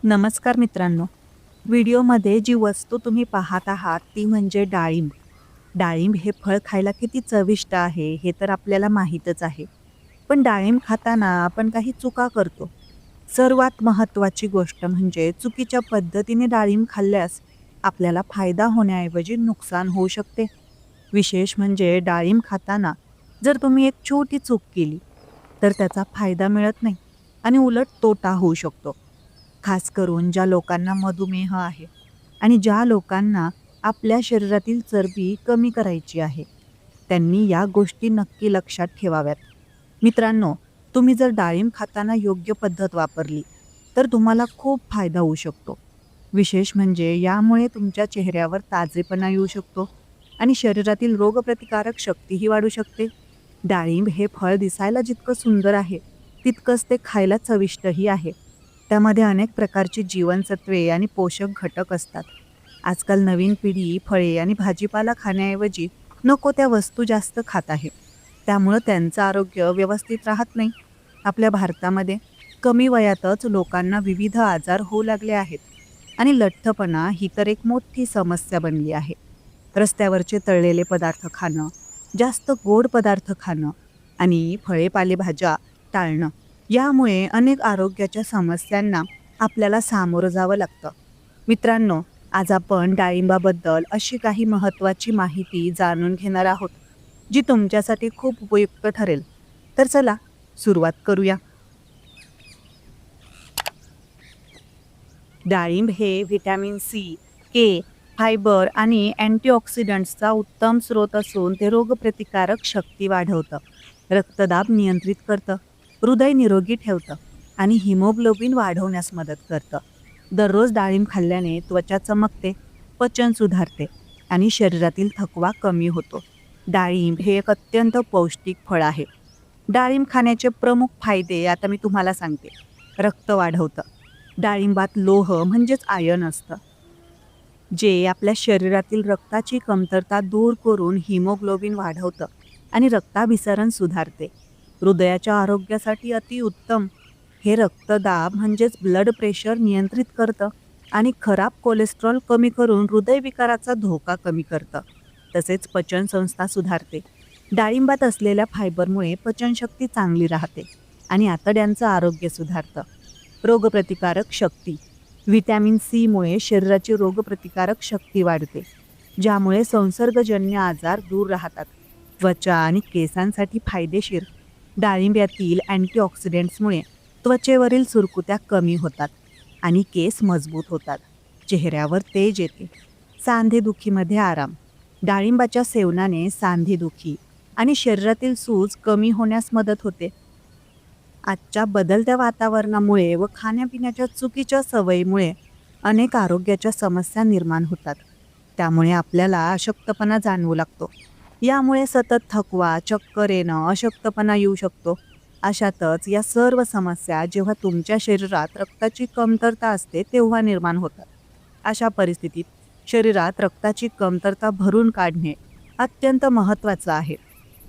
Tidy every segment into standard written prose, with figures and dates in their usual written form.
नमस्कार मित्रांनो. व्हिडिओमध्ये जी वस्तू तुम्ही पाहत आहात ती म्हणजे डाळिंब. डाळिंब हे फळ खायला किती चविष्ट आहे हे तर आपल्याला माहीतच आहे. पण डाळिंब खाताना आपण काही चुका करतो. सर्वात महत्त्वाची गोष्ट म्हणजे चुकीच्या पद्धतीने डाळिंब खाल्ल्यास आपल्याला फायदा होण्याऐवजी नुकसान होऊ शकते. विशेष म्हणजे डाळिंब खाताना जर तुम्ही एक छोटी चूक केली तर त्याचा फायदा मिळत नाही आणि उलट तोटा होऊ शकतो. खास करून ज्या लोकांना मधुमेह आहे आणि ज्या लोकांना आपल्या शरीरातील चरबी कमी करायची आहे, त्यांनी या गोष्टी नक्की लक्षात ठेवाव्यात. मित्रांनो, तुम्ही जर डाळिंब खाताना योग्य पद्धत वापरली, तर तुम्हाला खूप फायदा होऊ शकतो. विशेष म्हणजे यामुळे तुमच्या चेहऱ्यावर ताजेपणा येऊ शकतो आणि शरीरातील रोगप्रतिकारक शक्तीही वाढू शकते. डाळिंब हे फळ दिसायला जितकं सुंदर आहे, तितकंच ते खायला चविष्टही आहे. त्यामध्ये अनेक प्रकारची जीवनसत्वे आणि पोषक घटक असतात. आजकाल नवीन पिढी फळे आणि भाजीपाला खाण्याऐवजी नको त्या वस्तू जास्त खात आहे. त्यामुळं त्यांचं आरोग्य व्यवस्थित राहत नाही. आपल्या भारतामध्ये कमी वयातच लोकांना विविध आजार होऊ लागले आहेत आणि लठ्ठपणा ही तर एक मोठी समस्या बनली आहे. रस्त्यावरचे तळलेले पदार्थ खाणं, जास्त गोड पदार्थ खाणं आणि फळे पालेभाज्या टाळणं यामुळे अनेक आरोग्याच्या समस्यांना आपल्याला सामोरं जावं लागतं. मित्रांनो, आज आपण डाळिंबाबद्दल अशी काही महत्त्वाची माहिती जाणून घेणार आहोत, जी तुमच्यासाठी खूप उपयुक्त ठरेल. तर चला सुरुवात करूया. डाळिंब हे व्हिटॅमिन सी, के, फायबर आणि अँटीऑक्सिडंट्सचा उत्तम स्रोत असून ते रोगप्रतिकारक शक्ती वाढवतं, रक्तदाब नियंत्रित करतं, हृदय निरोगी ठेवतं आणि हिमोग्लोबिन वाढवण्यास मदत करतं. दररोज डाळिंब खाल्ल्याने त्वचा चमकते, पचन सुधारते आणि शरीरातील थकवा कमी होतो. डाळिंब हे एक अत्यंत पौष्टिक फळ आहे. डाळिंब खाण्याचे प्रमुख फायदे आता मी तुम्हाला सांगते. रक्त वाढवतं. डाळिंबात लोह म्हणजेच आयर्न असतं, जे आपल्या शरीरातील रक्ताची कमतरता दूर करून हिमोग्लोबिन वाढवतं आणि रक्ताभिसरण सुधारते. हृदयाच्या आरोग्यासाठी अतिउत्तम. हे रक्तदाब म्हणजेच ब्लड प्रेशर नियंत्रित करतं आणि खराब कोलेस्ट्रॉल कमी करून हृदयविकाराचा धोका कमी करतं. तसेच पचनसंस्था सुधारते. डाळिंबात असलेल्या फायबरमुळे पचनशक्ती चांगली राहते आणि आतड्यांचं आरोग्य सुधारतं. रोगप्रतिकारक शक्ती. व्हिटॅमिन सीमुळे शरीराची रोगप्रतिकारक शक्ती वाढते, ज्यामुळे संसर्गजन्य आजार दूर राहतात. त्वचा आणि केसांसाठी फायदेशीर. डाळिंब यातील अँटीऑक्सिडंट्समुळे त्वचेवरील सुरकुत्या कमी होतात आणि केस मजबूत होतात. चेहऱ्यावर तेज येते. सांधेदुखीमध्ये आराम. डाळिंबाच्या सेवनाने सांधेदुखी आणि शरीरातील सूज कमी होण्यास मदत होते. आजच्या बदलत्या वातावरणामुळे व खाण्यापिण्याच्या चुकीच्या सवयीमुळे अनेक आरोग्याच्या समस्या निर्माण होतात. त्यामुळे आपल्याला अशक्तपणा जाणवू लागतो. यामुळे सतत थकवा, चक्कर येणं, अशक्तपणा येऊ शकतो. अशातच या सर्व समस्या जेव्हा तुमच्या शरीरात रक्ताची कमतरता असते तेव्हा निर्माण होतात. अशा परिस्थितीत शरीरात रक्ताची कमतरता भरून काढणे अत्यंत महत्त्वाचं आहे.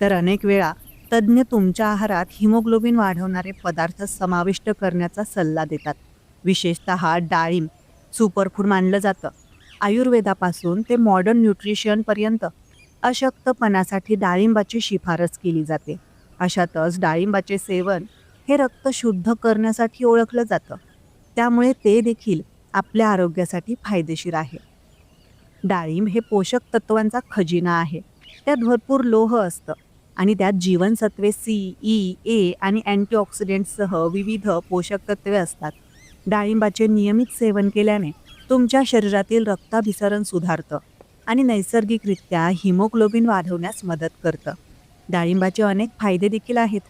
तर अनेक वेळा तज्ज्ञ तुमच्या आहारात हिमोग्लोबिन वाढवणारे पदार्थ समाविष्ट करण्याचा सल्ला देतात. विशेषतः डाळिंब सुपरफूड मानलं जातं. आयुर्वेदापासून ते मॉडर्न न्यूट्रिशनपर्यंत अशक्तपणासाठी डाळिंबाची शिफारस केली जाते. अशातच डाळिंबाचे सेवन हे रक्त शुद्ध करण्यासाठी ओळखलं जातं. त्यामुळे ते देखील आपल्या आरोग्यासाठी फायदेशीर आहे. डाळिंब हे पोषक तत्वांचा खजिना आहे. त्यात भरपूर लोह असतं आणि त्यात जीवनसत्वे सी, ई, ए आणि अँटीऑक्सिडंट्ससह विविध पोषक तत्वे असतात. डाळिंबाचे नियमित सेवन केल्याने तुमच्या शरीरातील रक्ताभिसरण सुधारतं आणि नैसर्गिकरित्या हिमोग्लोबिन वाढवण्यास मदत करतं. डाळिंबाचे अनेक फायदे देखील आहेत.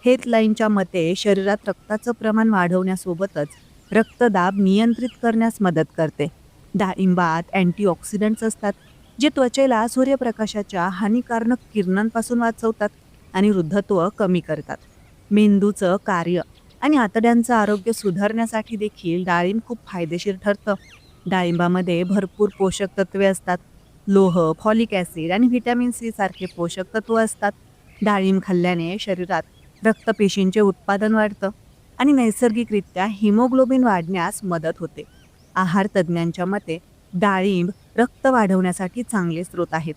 हेल्थलाईनच्या मते शरीरात रक्ताचं प्रमाण वाढवण्यासोबतच रक्तदाब नियंत्रित करण्यास मदत करते. डाळिंबात अँटीऑक्सिडंट्स असतात, जे त्वचेला सूर्यप्रकाशाच्या हानिकारक किरणांपासून वाचवतात आणि वृद्धत्व कमी करतात. मेंदूचं कार्य आणि आतड्यांचं आरोग्य सुधारण्यासाठी देखील डाळिंब खूप फायदेशीर ठरतं. डाळिंबामध्ये भरपूर पोषक तत्वे असतात. लोह, फॉलिक ॲसिड आणि व्हिटॅमिन सी सारखे पोषक तत्व असतात. डाळिंब खाल्ल्याने शरीरात रक्तपेशींचे उत्पादन वाढतं आणि नैसर्गिकरित्या हिमोग्लोबिन वाढण्यास मदत होते. आहार तज्ज्ञांच्या मते डाळिंब रक्त वाढवण्यासाठी चांगले स्रोत आहेत.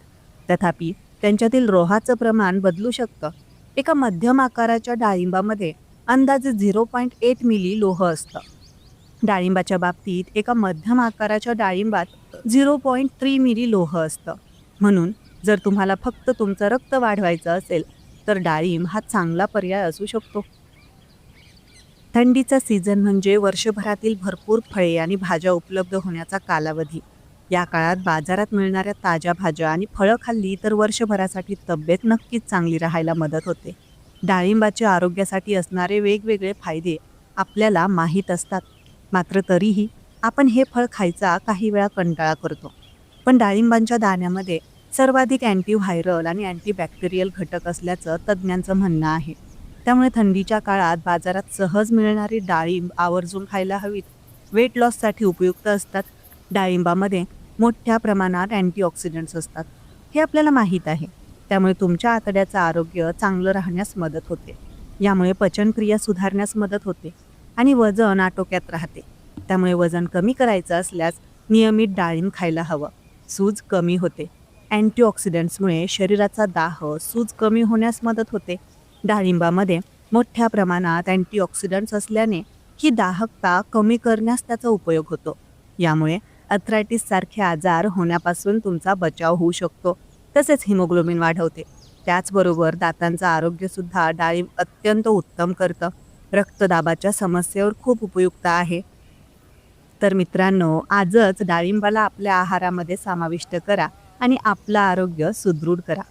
तथापि त्यांच्यातील लोहाचं प्रमाण बदलू शकतं. एका मध्यम आकाराच्या डाळिंबामध्ये अंदाजे 0.8 मिली लोह असतं. डाळिंबाच्या बाबतीत एका मध्यम आकाराच्या डाळिंबात 0.3 मिली लोह असतं. म्हणून जर तुम्हाला फक्त तुमचं रक्त वाढवायचं असेल तर डाळिंब हा चांगला पर्याय असू शकतो. थंडीचा सीझन म्हणजे वर्षभरातील भरपूर फळे आणि भाज्या उपलब्ध होण्याचा कालावधी. या काळात बाजारात मिळणाऱ्या ताज्या भाज्या आणि फळं खाल्ली तर वर्षभरासाठी तब्येत नक्कीच चांगली राहायला मदत होते. डाळिंबाचे आरोग्यासाठी असणारे वेगवेगळे फायदे आपल्याला माहीत असतात. मात्र तरीही आपण हे फळ खायचा काही वेळा कंटाळा करतो. पण डाळिंबांच्या दाण्यामध्ये सर्वाधिक अँटीव्हायरल आणि अँटीबॅक्टेरियल घटक असल्याचं तज्ज्ञांचं म्हणणं आहे. त्यामुळे थंडीच्या काळात बाजारात सहज मिळणारी डाळिंब आवर्जून खायला हवीत. वेट लॉससाठी उपयुक्त असतात. डाळिंबामध्ये मोठ्या प्रमाणात अँटीऑक्सिडंट्स असतात, हे आपल्याला माहीत आहे. त्यामुळे तुमच्या आतड्याचं आरोग्य चांगलं राहण्यास मदत होते. यामुळे पचनक्रिया सुधारण्यास मदत होते आणि वजन आटोक्यात राहते. त्यामुळे वजन कमी करायचं असल्यास नियमित डाळिंब खायला हवं. सूज कमी होते. अँटीऑक्सिडंट्समुळे शरीराचा दाह, सूज कमी होण्यास मदत होते. डाळिंबामध्ये मोठ्या प्रमाणात अँटीऑक्सिडंट्स असल्याने ही दाहकता कमी करण्यास त्याचा उपयोग होतो. यामुळे अर्थरायटिस सारखे आजार होण्यापासून तुमचा बचाव होऊ शकतो. तसेच हिमोग्लोबिन वाढवते. त्याचबरोबर दातांचं आरोग्यसुद्धा डाळिंब अत्यंत उत्तम करतं. रक्तदाबाच्या समस्येवर खूप उपयुक्त आहे. तर मित्रांनो, आजच डाळिंबाला आपल्या आहारामध्ये समाविष्ट करा आणि आपलं आरोग्य सुदृढ करा.